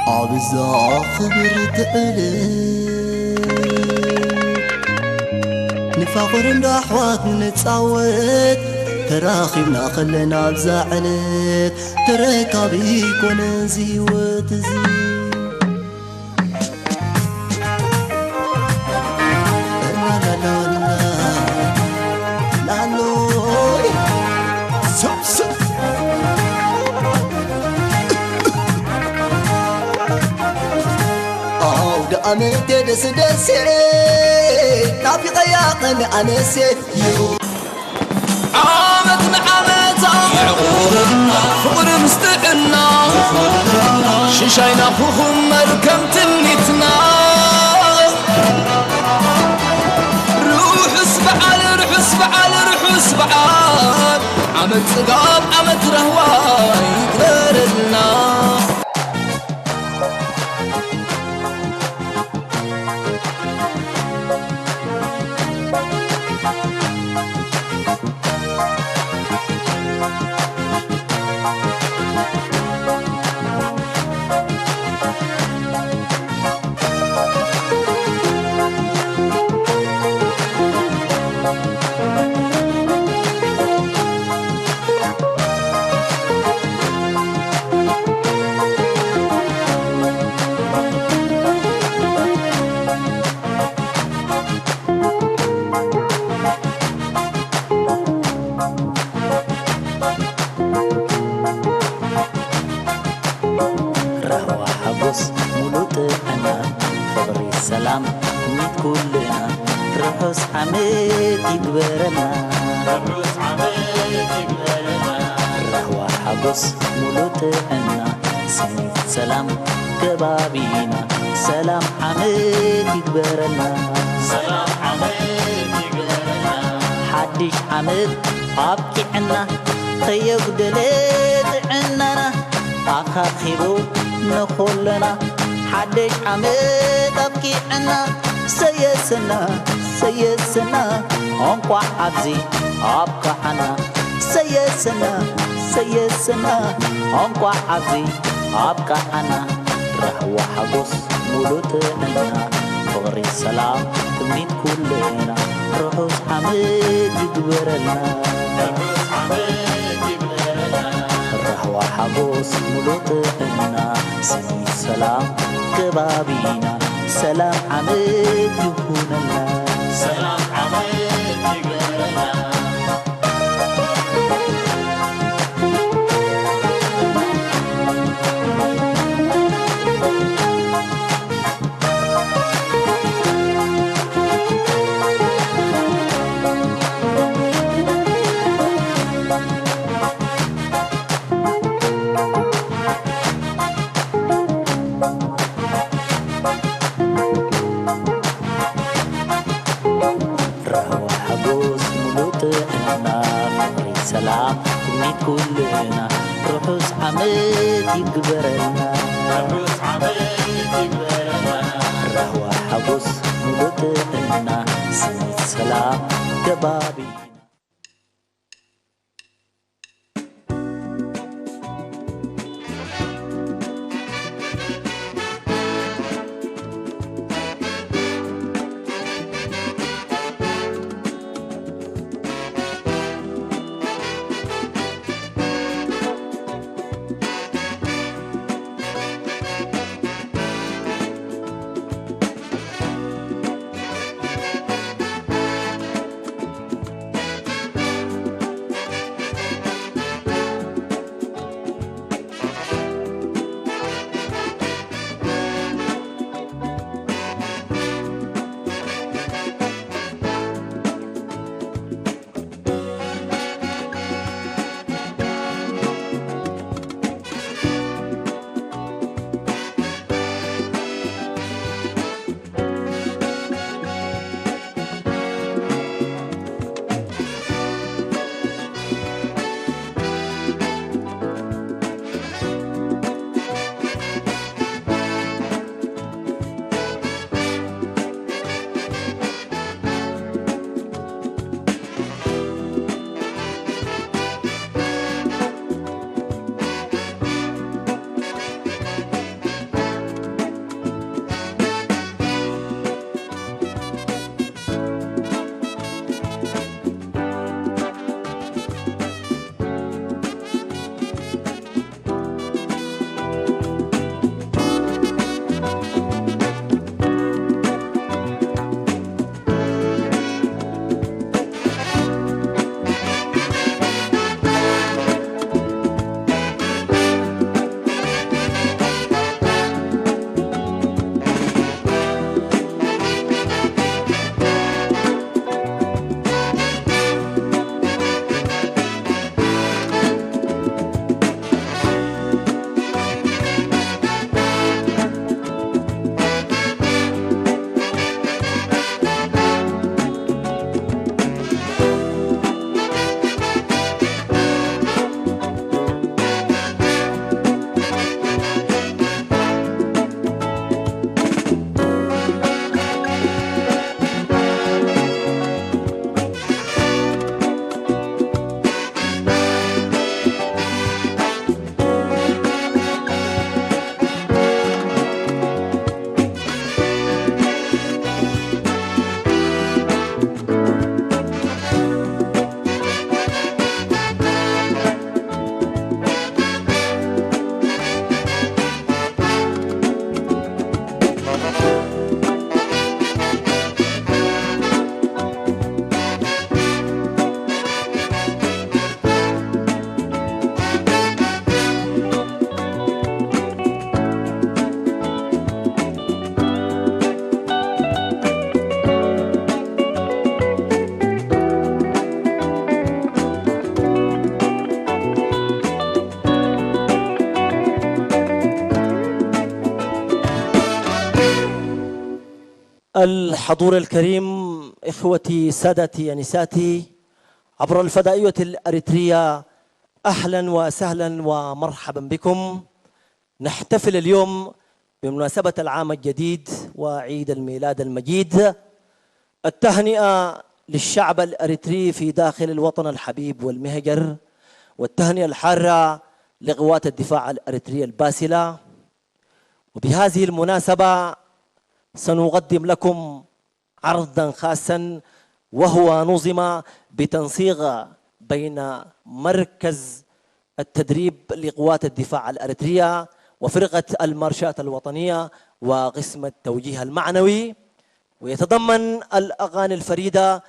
عبزا خبر تقلب نفاقر اندحوات نتصاوت تراخيبنا خلنا بزعلت تركابي كون زيوت زي أنا دس نافي غياقن أنا سيف عامت معامت فقر مستقنا شيشاينا فوهم مركم تنيتنا روح اسبعال روح اسبعال روح اسبعال عمت صقاب عمت رهواي يقدرنا سلام نيت كلنا رحوس حميد يكبرنا رحوس حميد يكبرنا رحوة حبس ملوتنا سنيت سلام كبابينا سلام حميد يكبرنا سلام حميد يكبرنا حدش حميد أبكي عنا خيب دليت عننا آخر خيبو نخلنا حدش حميد أبكي عنا سيسنا أنقوا عبزي أبقى حنا سيسنا أنقوا عبزي أبقى حنا رحوة حبس ملوتنا فغري السلام تمنيت كلنا رحوس حميد يكبرنا رحوس حميد يكبرنا رحوة حبس ملوتنا سني سلام كبابينا سلام حميد يكون لنا سلام حميد يكون لنا سلام تمنيت كلنا رحوس حميد يكبرنا رحوس حميد يكبرنا رهوة حبس ملوتنا سنيت سلام كبابي الحضور الكريم، إخوتي سادتي أنساتي عبر الفضائية الأريترية، أهلا وسهلا ومرحبا بكم. نحتفل اليوم بمناسبة العام الجديد وعيد الميلاد المجيد. التهنئة للشعب الأريتري في داخل الوطن الحبيب والمهجر، والتهنئة الحارة لقوات الدفاع الأريترية الباسلة. وبهذه المناسبة سنقدم لكم عرضا خاصا، وهو نظم بتنسيق بين مركز التدريب لقوات الدفاع الأريترية وفرقة المارشات الوطنية وقسم التوجيه المعنوي، ويتضمن الأغاني الفريدة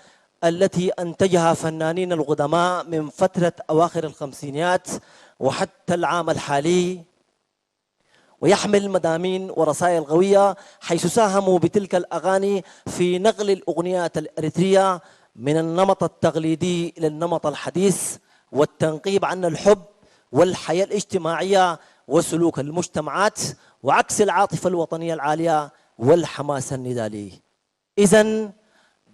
التي أنتجها فنانين القدماء من فترة أواخر الخمسينيات وحتى العام الحالي، ويحمل مضامين ورسائل قوية، حيث ساهموا بتلك الأغاني في نقل الأغنيات الأريترية من النمط التقليدي إلى النمط الحديث، والتنقيب عن الحب والحياة الاجتماعية وسلوك المجتمعات، وعكس العاطفة الوطنية العالية والحماس النضالي. إذن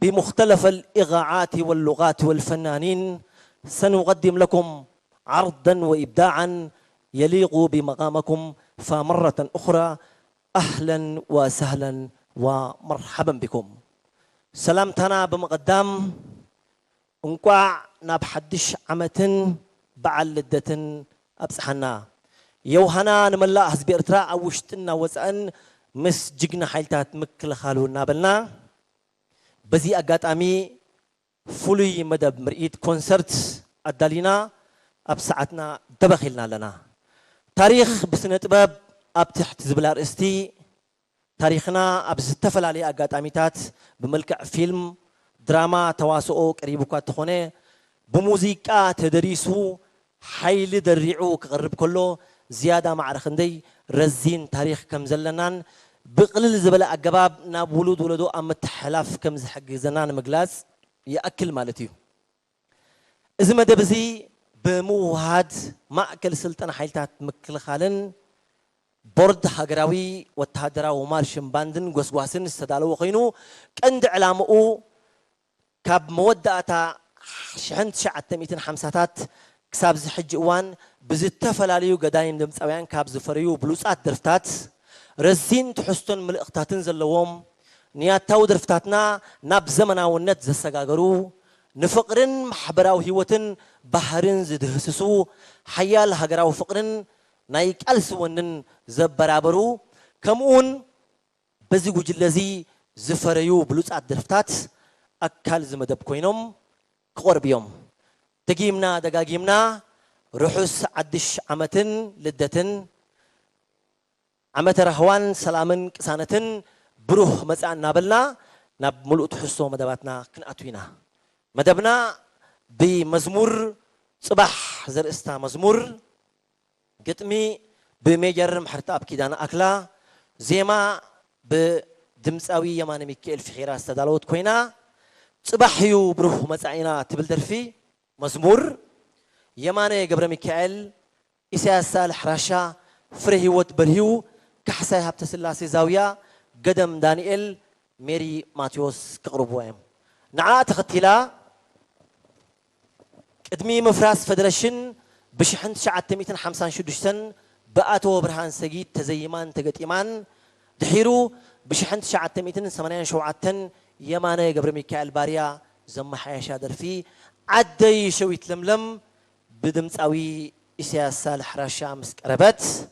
بمختلف الإيقاعات واللغات والفنانين سنقدم لكم عرضا وإبداعا يليق بمقامكم، فمرة أخرى أهلا وسهلا ومرحبا بكم. سلامتنا بمقدام انقع نبحدش عمتن بعل لدتن أبصحنا يوهنا نملا حزب إرترا أوشتنا وزأن مس جigna حيلتات مكل خالو نابلنا بزي أقات أمي فولي مدب مرئيت كونسرت الدالينا أبسعتنا دبخلنا لنا تاريخ بسنة باب أبتحت زبلار استي تاريخنا أبزتفل عليه أقات أميتات بملك فيلم دراما تواسؤو قريبوكا تخونه بموزيكا تدريسو حيل دريعو كغرب كله زيادة مع رخندي رزين تاريخ كم زلنان بقلل زبل أقباب ناب ولود ولدو أم تحلاف كم حق زنان مجلاس يأكل مالتيو إذا ما دبزي بموهاد مأكل سلطان حيلتات مكل خالن بورد هجراوي وتهدرا ومارشن باندن قسواسن استدالو وخينو كند علامو كاب مودة شحنت شعت 250 كساب زحج وان بزتفل عليو قدايم دمساويان كاب زفريو بلوسات درفتات رزين تحستن من الاقتاتن زلوهم نيات تاو درفتاتنا ناب زمنا والنت زسقاقرو نفقرن محبراو هيوتن بحرن زدهسسو حيال هقراو فقرن نايك ألسونن زبرابرو كمون بزيقو جلزي زفريو بلوسات درفتات أكال زمدب كوينم قربيوم تجيمنا دقاقيمنا رحس عدش عمتن لدتن عمت رهوان سلامن كسانتن بروح مسعن نابلنا ناب ملؤ تحسو مدباتنا كنأتوينا مدبنا بمزمور صباح زرقستا مزمور قطمي بميجر محرتاب كيدانا أكلا زيما بدمساوي يمان ميكيل في خيرا استدالوت كوينا صباحيو بروح مسعينا تبل درفي مزمور يماني قبر ميكائيل إسياس صالح راشا فرهيوت برهيو كحساي هبت سلاسي زاوية قدم دانييل ميري ماتيوس كقربوهم نعا تختيلا قدمي مفراس فدرشن بشحنت شعات 256 سن بقاتو برهان سجيد تزيمان تقتيمان دحيرو بشحنت شعات 287 يماني قبر ميكائيل باريا زم حياشا درفي عدي شويت لملم بدمساوي إسياس صالح راشا مسكربت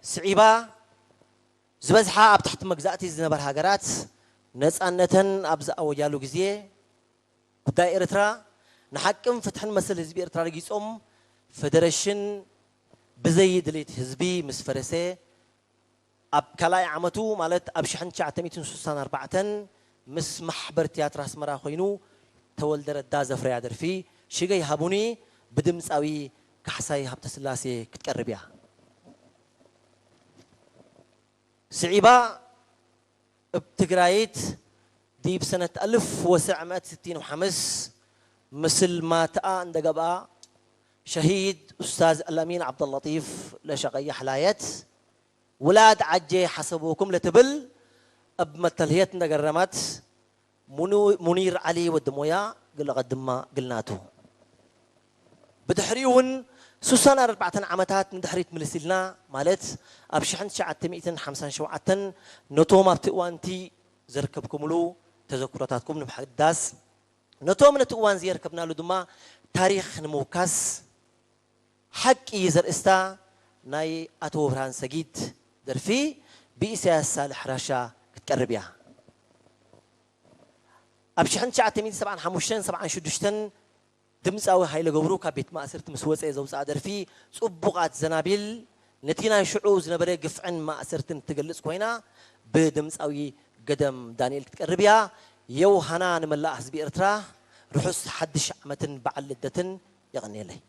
سعيبة زبزحة بتحت مجزاتي زنبر هاجرات نسأنتن أبز أو جالو جزية دائرة ترى نحكم فتحن مسألة هزبي إرترا رجيس فدرشن بزيد ليت هزبي مسفرسة أب كلاي عمتو مالت أب شحن شعتميتن سوسان 4 مس محبر تياتر اسمرا خوينو تولدر الدازة فريادر في شيء هابوني بدمس أوي كحساي هبت سلاسي كتقربيا سعيبة بتقرايت دي بسنة 1965 مثل ما تآن دقبا شهيد أستاذ الأمين عبد اللطيف لشقي حلايت ولاد عجي حسبوكم لتبل أب متلهيت نجرمات منير علي ودمويا قل قدما قلناتو بدحريون سوسان 4 عامات من دحريت ملسلنا مالت أبشحن شعات 157 نتوم أبتوانتي زركبكم له تذكراتكم نبحداس نتوم نتوان زيركبنا له دما تاريخ نموكاس حق يزر استا ناي أتو برهان سجيد درفي بإساس صالح رشا كتقربيا أبشحن شعات 157 دمس أو هاي لجبرو كبيت ما أسرت مسوس إذا وصادر في صبقات زنابيل نتينا شعوز نبرة قفعن ما أسرت تجلس كوينا بدمس أوي قدم دانيال تقربيا يو هنا نملا حزب إرترا رحس حدش عمتن بعلدتن يغني لي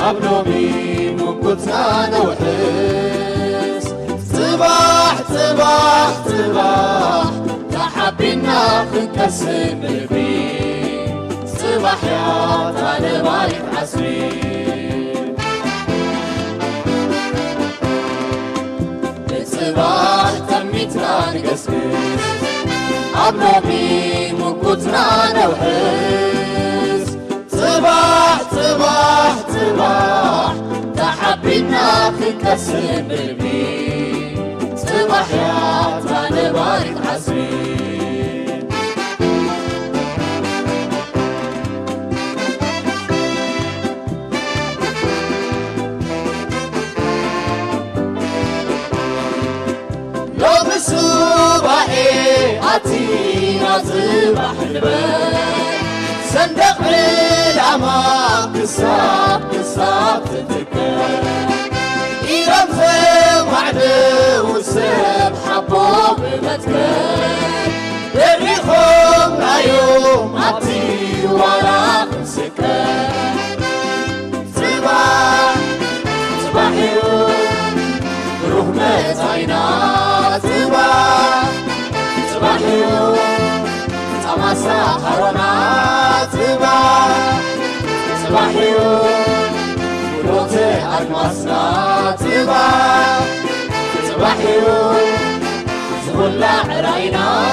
أبنوبي مكتنا نوحس صباح صباح صباح تحبينا خنكسر بي صباح يا طالبايك عسري صباح تميتنا نقسقس أبنوبي مكتنا نوحس صباح صباح صباح تحبينا خنكسر بي صباح يا طالبايك عسري لو بسوباحي أتينا صباح البيت صندق العماق قصاب قصاب تتكر إيران في وعده وسب حبوب متكر بريخهم اليوم عطي ورق سكر صباح صباح يوم روح متعينات صباح صباح يوم تماسا حرونات صباح صباح يوم ولوتي المصنات صباح صباح يوم زغلا عراينا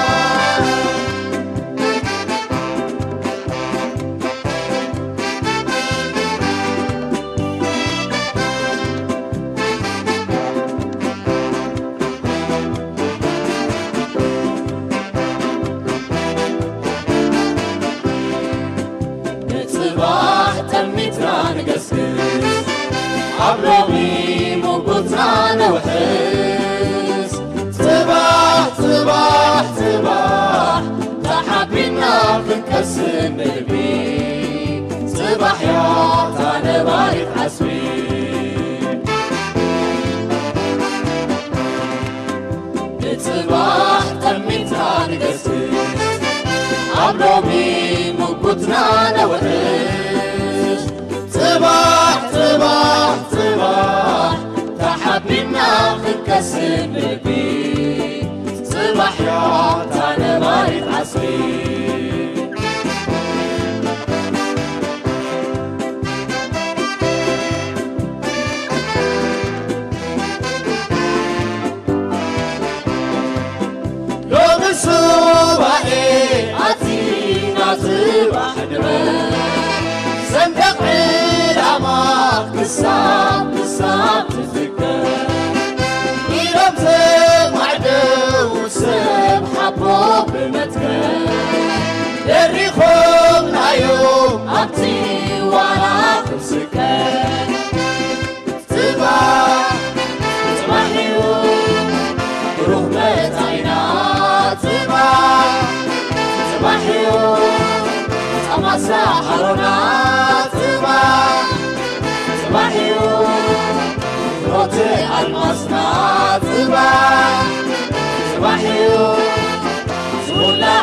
أبلغي مقطعنا نوحس صباح صباح صباح تحبينا خنكسر بي صباح يا طالبايك عسوي صباح تميتها نقسس أبلغي مقطعنا نوحس صباح صباح صباح تحبينا خنكسر بي صباح يا طالبايك عسري لو بسوباحي أتينا صباح دبر صندق العماق قصاب قصاب تفكر إيران وعده وسب حبوب متكر للريخهم اليوم أبتي ورق سكر صباح صباح يوم روح متعينات صباح صباح يوم تماسا حرونات صباح صباح يوم روتي المصنات صباح صباح يوم زغلا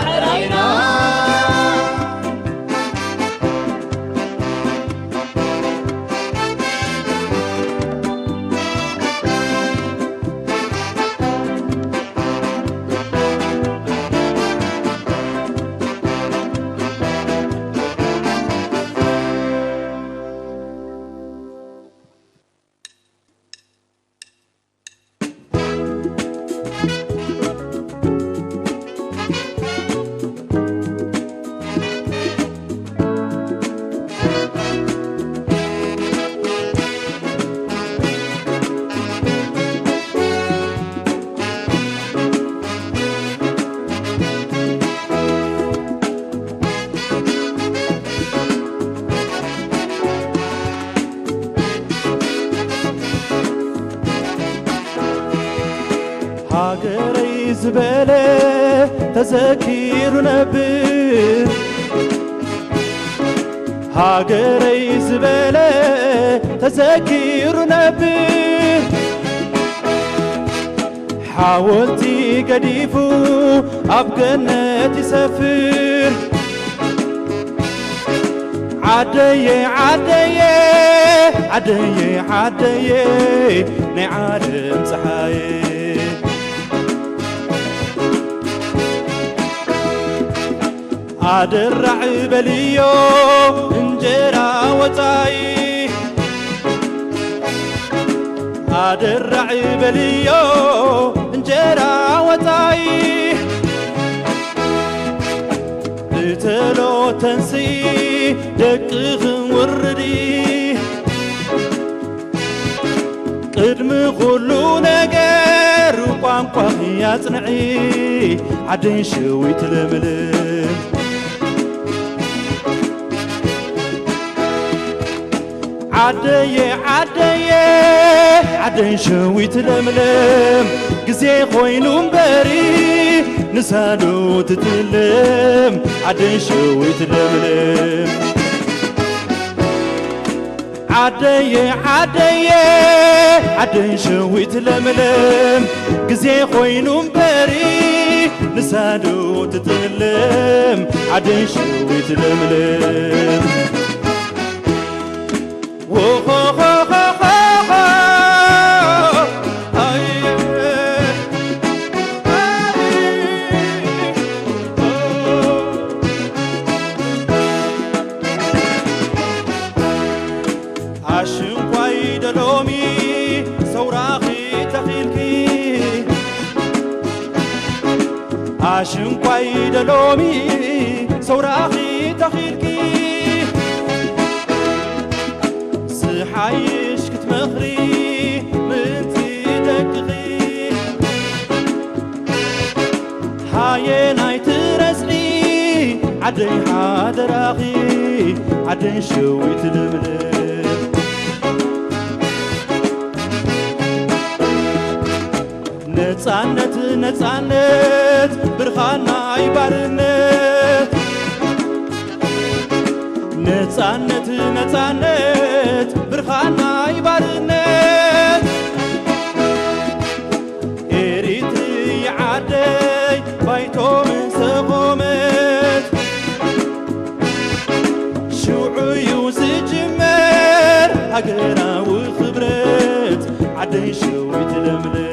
هاجري زبالة تذكير نبر هاجري زبالة تذكير نبر حاولتي قديفو أبقنة سفر عدي عدي عدي عدي نعالم صحاي أدرع بليو انجرا وطاي أدرع بليو انجرا وطاي قتلو تنسي دقخ وردي قدم كلو نجر وقانقا يصنعي عدن شوي تلملم عدي عدي عدن شوي تلملم قزي خوينو مبري نسالو تتلم عدن شوي تلملم عدي عدي عدن شوي تلملم قزي خوينو مبري نسالو تتلم عدن شوي تلملم عشن قايد لومي سوراخي تخيلكي عشن قايد لومي سوراخي تخيلكي صحايش كتمخري منتي دقغي هاي ناي ترسلي عدي حادراغي عدي شوي تلملم نتسانت نتسانت برخانا يبارنت نتسانت نتسانت برخانا يبارنت إريتي عدي بايتو من سقومت شوعي وسجمر هقرا وخبرت عدي شوي تلملم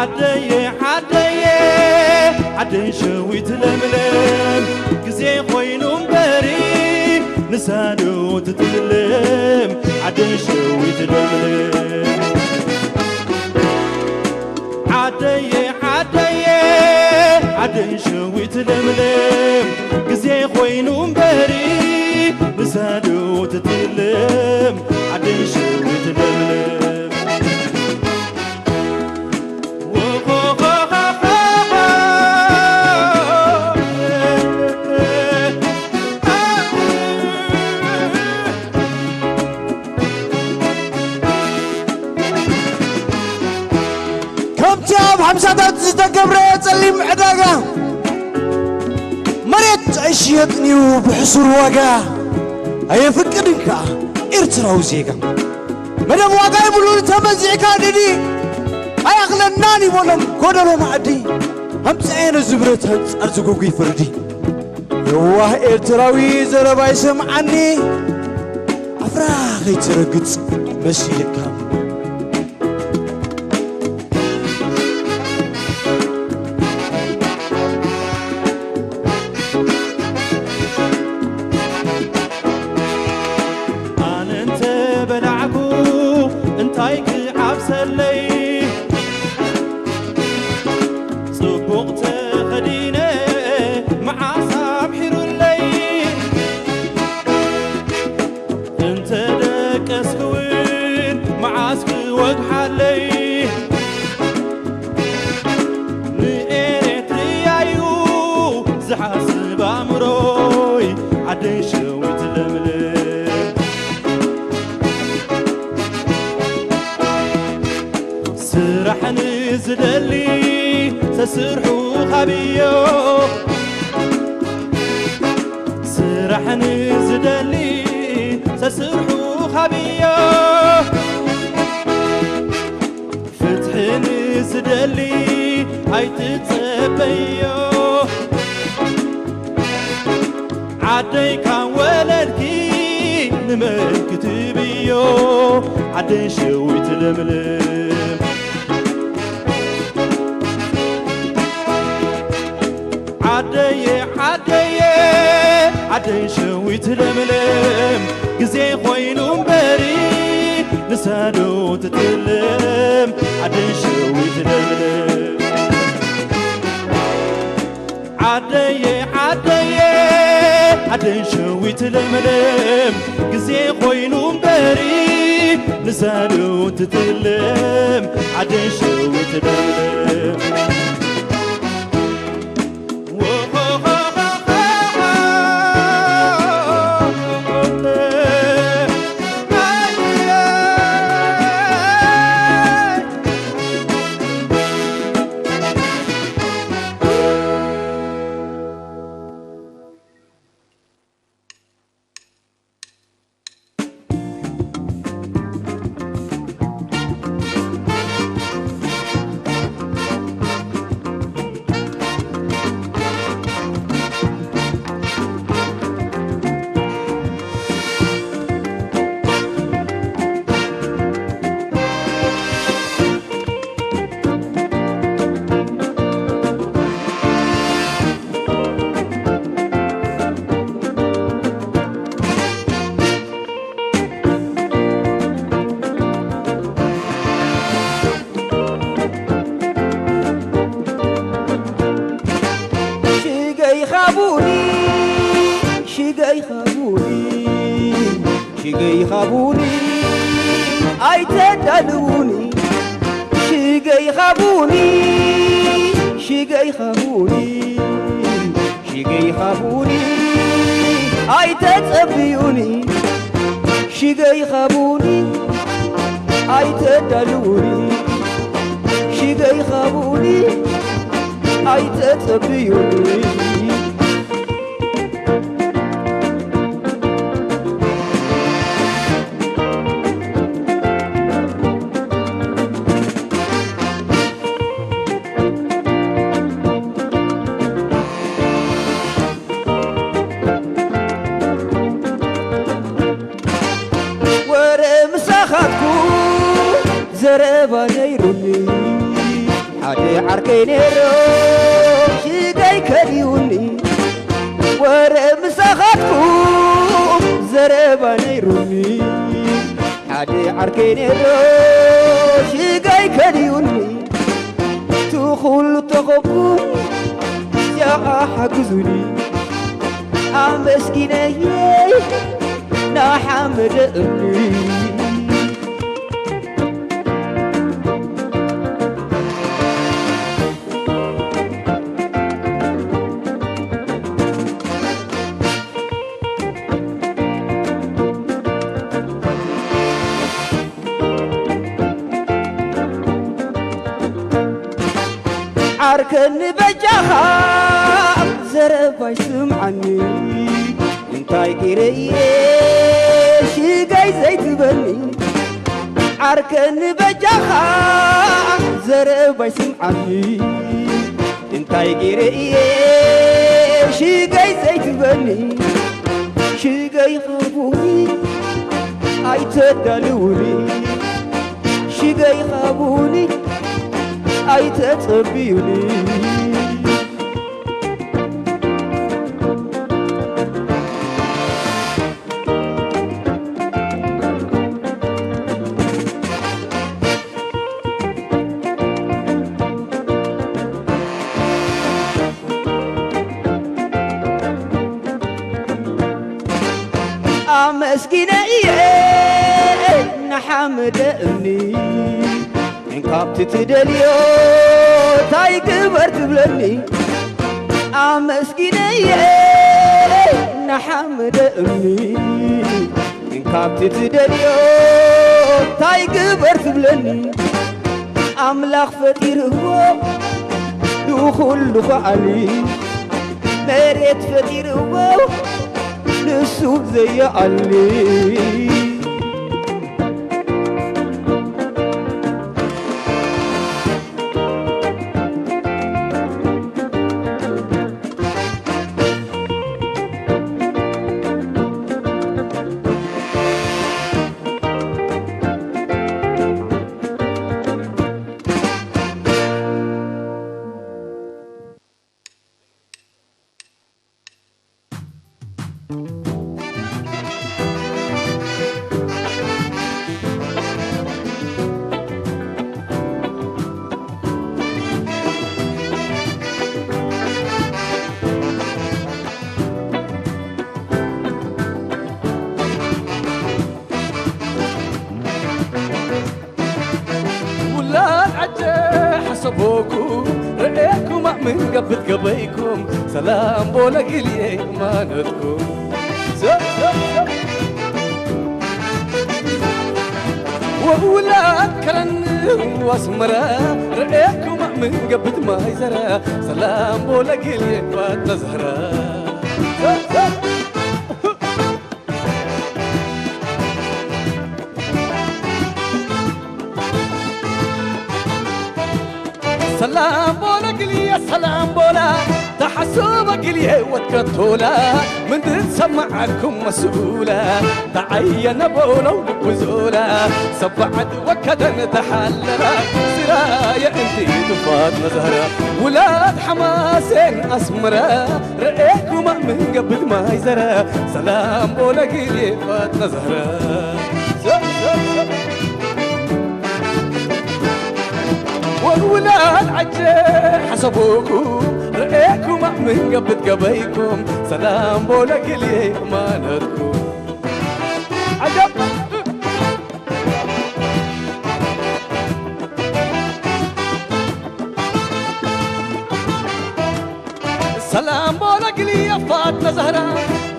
عدي عدي عدي شوي تلملم قزي خوينو مبري نسالو تتلم عدي شوي تلملم عدي عدي عدي شوي تلملم قزي خوينو مبري نسالو تتلم عدي شوي تلملم حمسات زتقبر يتسلم عداقة مريت عشيتني بحصر واقع أي فكرنك إرتراو زيقا مدام واقع يقولون تمزيكا دي أي أغلناني ولم كودلو معدي همسعين الزبرت أرزقوكي فردي يوه إرتراوي زرباي سمعني أفراغي ترقت مسيلك زدلي سسرحو خبيو سرحني زدلي سسرحو خبيو فتحني زدلي هيتتصبيو عدي كان ولدكي نمل كتبيو عدي شوي تلملم عدي شوي تلملم قزي خوينو مبري نسادو تتلم عدي شوي تلملم عدي شوي تلملم قزي خوينو مبري نسادو تتلم عدي شوي تلملم شقي خابوني أي تدلوني شقي خابوني شقي خابوني شقي خابوني أي تتبيوني شقي خابوني أي تدلوني شقي خابوني أي تتبيوني زربا نيروني حدي عركي نيرو شيقاي كريوني ورم ساخاتكم زربا نيروني حدي عركي نيرو شيقاي كريوني تخل تخبو يا حجزوني مسكينة نا حمد أمي عركن بجاها زرباي سمعني انتاي قريه شيقاي زيت بني عركن بجاها زرباي سمعني انتاي قريه شيقاي زيت بني شيقاي خابوني اي تدلوني شيقاي خابوني أي تتبيوني مسكينة نحمد أمني إن كابت تدليو تاي كبرت بلني مسكينة نحمد أمني إن كابت تدليو تاي كبرت بلني أملاخ فتيره دخل فعلي مريت فتيره نسوق زي علي حسبوكم رأيكم من قبل قبيكم سلام بولا قلي ما ندكم وأولاد كرن واسمرا رأيكم من قبل ما يزرا سلام بولا قلي ما نزهرا سلام بولا قلي سلام بولا تحسوب قلي وتكتولا من تسمعكم مسؤولا تعين بولا وبزولا سبعد وكدن تحللا سرايا انتي تفات نزهرا ولاد حماسين اسمرا رأيكم من قبل ما يزرا سلام بولا قلي فات نزهرا والولاد عجل حسبوكم رأيكم من قبل قبيكم سلام بولا قلي امانتكم عجب سلام بولا قلي فاتنا زهرة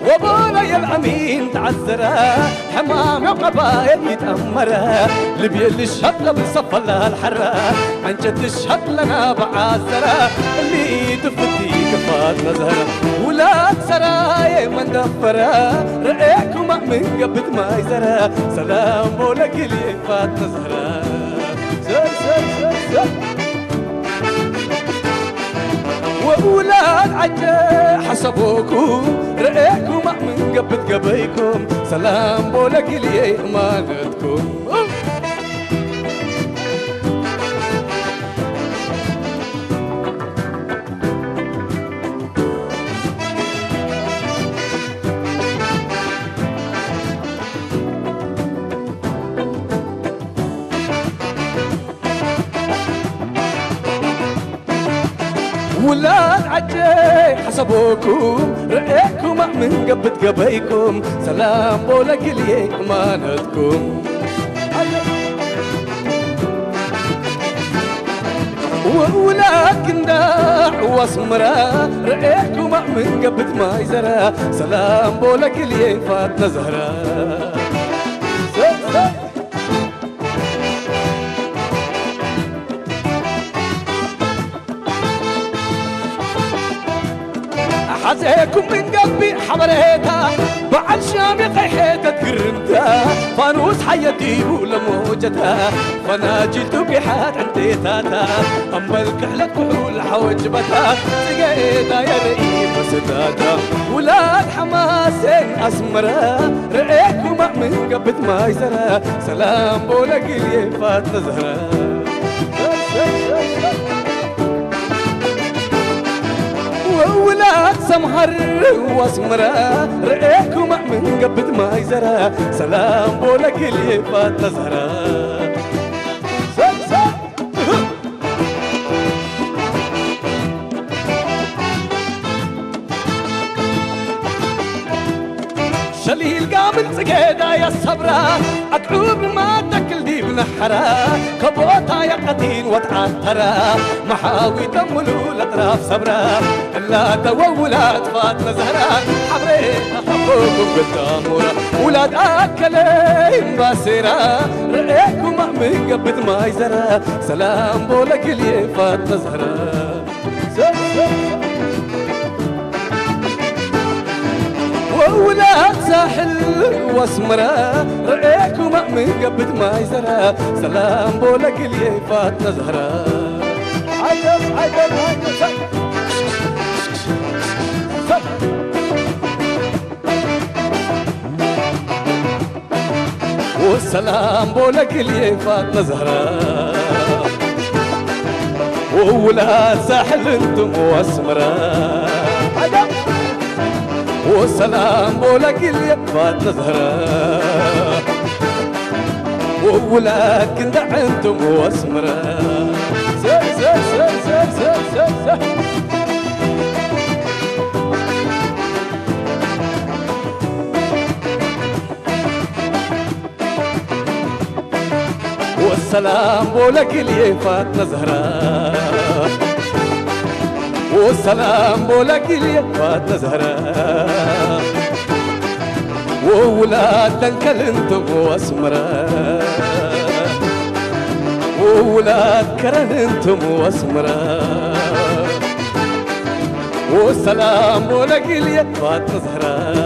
وبولا يا الأمين تعذرة حمام وقبايل يتأمرة لبي اللي الشطلة بصف الحرة عن جد الشط لنا بعازرة اللي تفتي كفاتنا زهرة ولاد سرايا من دفرة رأيكم من قبل ما يزرة سلام بولا قلي فاتنا زهرة وأولاد عجل حسبوكم رأيكم من قبل قبيكم سلام بولا قلي امانتكم ولاد عجي حسبوكم رأيكم من قبل قبيكم سلام بولا قلي امانتكم وولاد قنداع واسمرا رأيكم من قبل ما يزرا سلام بولا قلي فاتنا زهرا حزيكم من قلبي حمريتا بعد شامي قيحيتا تقرمتا فانوس حياتي ولا موجتها فناجلت بحات عنديتاتا أما الكحلة كحول حوجبتها سقيتا يا رئيب ستاتا ولاد حماسين أسمرا رأيكم من قبل ما يزرا سلام بولا قلي فاتنا زهرا وولاد سمهر واسمرا رأيكم من قبل ما يزرا سلام بولا قلي فاتنا زهرا شليل قامل سقيدا يا الصبرا أقعوب ما تكل دي بنحرا كبوتا يا قتين وتعثرا محاوي تملوا الأطراف صبرا إلا توا ولاد فاتنا زهرا حبرينا حبوكم بالتامورة ولاد أكلين باسرا رأيكم من قبت ما يزرى سلام بولك اللي فات زهرة وولاد ساحل واسمرة رأيكم من قبت ما يزرى سلام بولك اللي فات زهرة عجب عجب عجب والسلام بولك اللي فات زهرة وولاد ساحل انتم واسمرة والسلام بولك اللي فات زهرة وولاد كندع انتم واسمرة سر سر سر سر سر سر سر والسلام بولك اللي فات زهرة والسلام بولك اللي فات زهرة وولاد دنكل انتم واسمرة وولاد كرن انتم واسمرة والسلام بولك اللي فات زهرة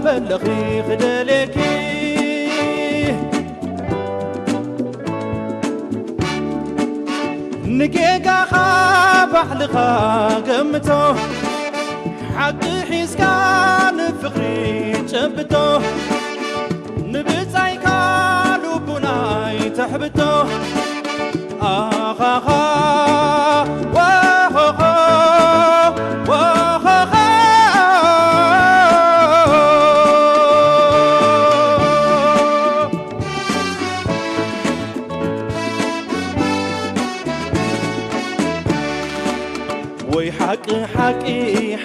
بلغي خدلكي نجيقا خابح لخا قمتو حق حيسكا نفقري جبتو نبتاي كالو بناي تحبتو آخا واخا واخا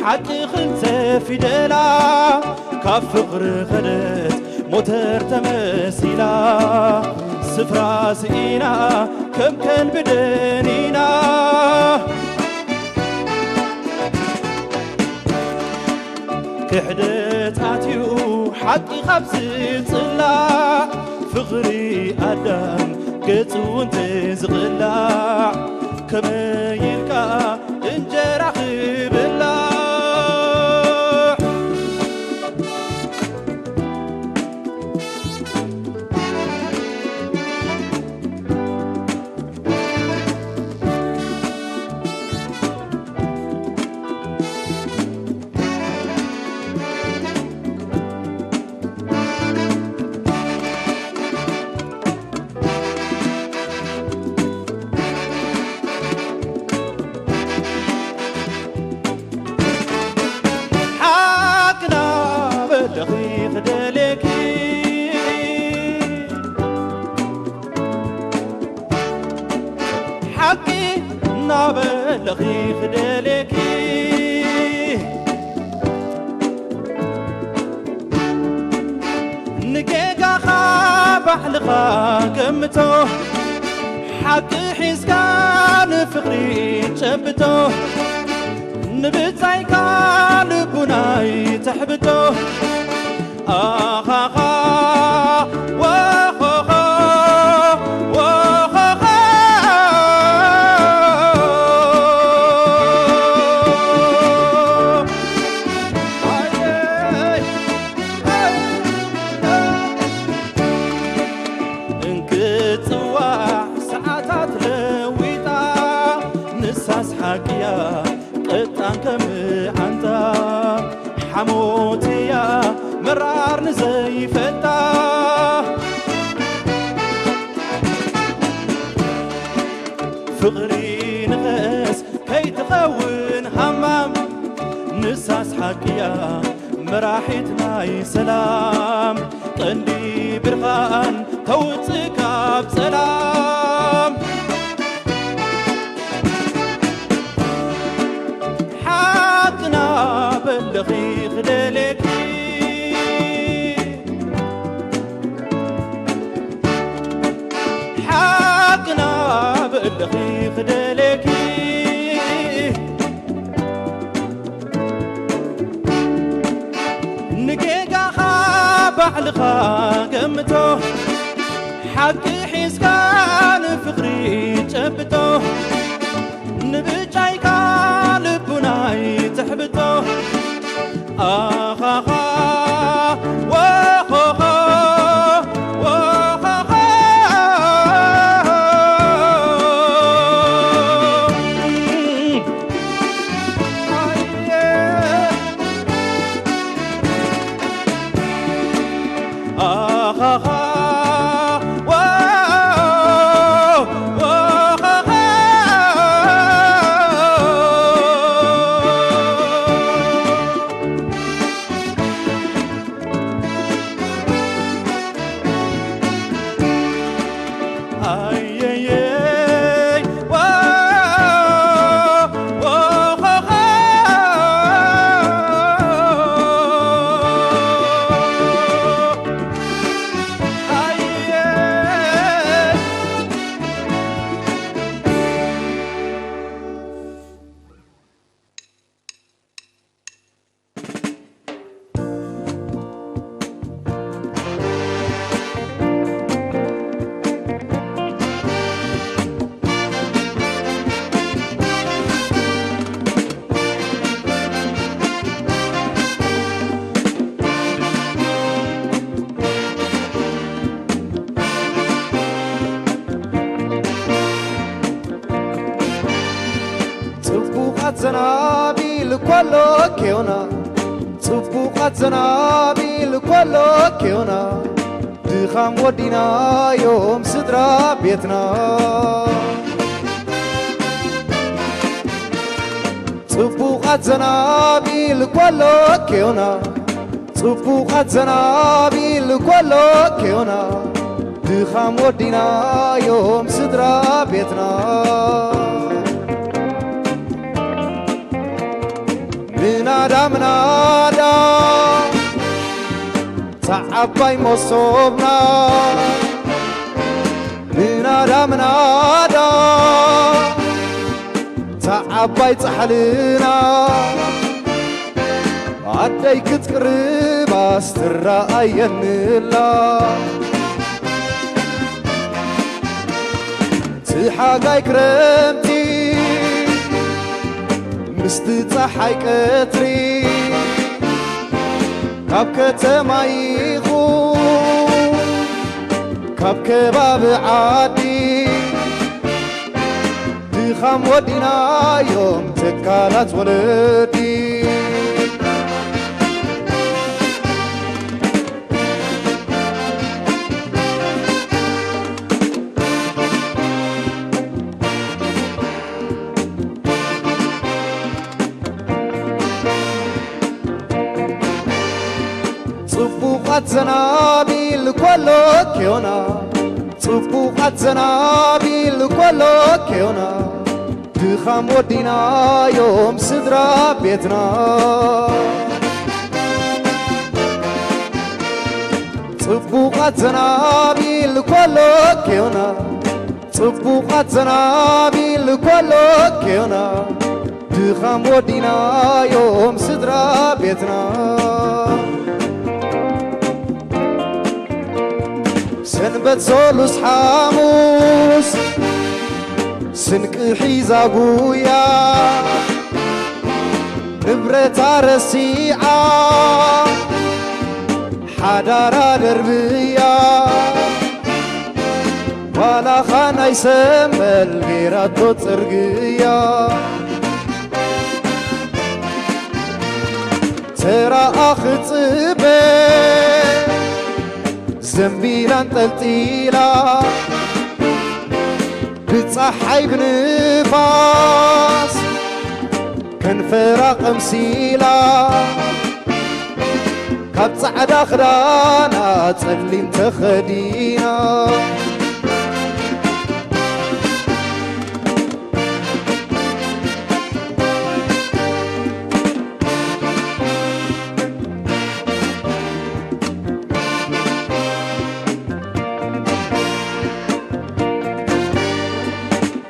حقي خلت في دلا كفقر خدت موتر تمسيلا سفرا سينا كم كان بدنينا كحدت عتيو حقي خبز صلا فقري أدم قطو انت زغلا كما يلقى انجرح بالله بلغي خدلكي نجيقا خابح لخا قمتو حق حيسكان فقري جبتو نبتاي كان بناي تحبتو آخا واخا ساعات لوي فقري نغس كي تخون همام نساس حقيا مراحتنا سلام قندي برهان توتك بسلام حقنا بالدقيق دلك حقنا بالدقيق دلك بعلقا قمته حق حسكان فقري جبته نبجاي قلبناي تحبته آخاخا وخوخا وخوخا زنابيل كله كيونا صفوقات زنابيل كله كيونا دخام ودينا يوم صدرا بيتنا صفوقات زنابيل كله كيونا صفوقات زنابيل كله كيونا دخام ودينا يوم صدرا بيتنا منادا تعباي مصوبنا منادا تعباي تحلنا عدي كتقرب استرأين الله تحاقاي كرمتي مستطحي كتري كاب كتمايخو كاب كباب عادي دخام ودينا يوم تكالات ولدي صفوقات زنابيل كله كيونا صفوقات زنابيل كله كيونا دخام ودينا يوم صدرا بيتنا صفوقات زنابيل كله كيونا صفوقات زنابيل كله كيونا دخام ودينا يوم صدرا بيتنا سنبت سولوس حاموس سنك حيزا قويا نبرتا رسيعا حدارا دربيا ولا خانا يسمل غيراتو ترقيا ترى أخت زنبيلا تلتيلا ፀሓይ ብንፋስ ከንፈራ ቀምሲላ ካብ ፃዕዳ ክዳና ጸሊም ተኸዲና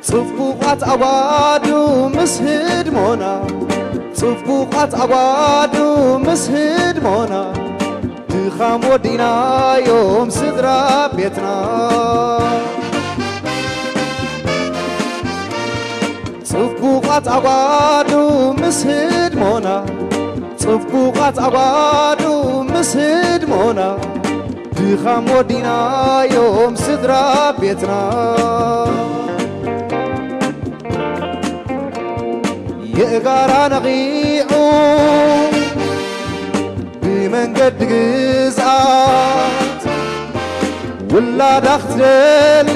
ጽቡቓት ኣዋዱ ምስ ህድሞና ጽቡቓት ኣዋዱ ምስ ህድሞና ድኻም ወዲናዮም ስድራ ቤትና ጽቡቓት ኣዋዱ ምስ ህድሞና ጽቡቓት ኣዋዱ ምስ ህድሞና ድኻም ወዲናዮም ስድራ ቤትና የጋራ ነቂዑ ብመንገዲ ግዝኣት ውላዳ ክትደሊ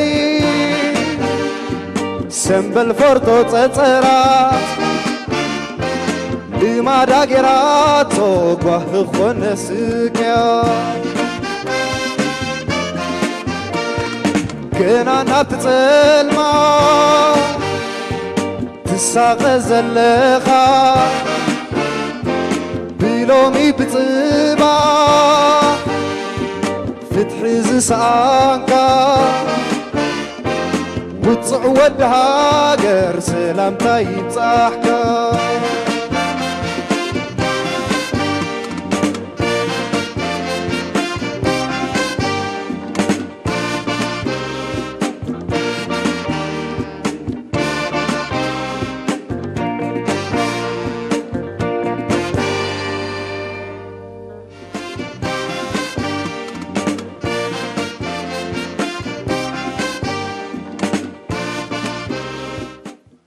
ሰንበል ፈርቶ ጸጸራት ልማዳ ጌራቶ ጓህ ኾነ ስቅያ ገና ናብቲ ጸልማ ትሳቐ ዘለኻ ብሎሚ ብጽባሕ ፍትሒ ዝሰኣንካ ውፅዕ ወዲ ሃገር ሰላምታ ይብጻሕካ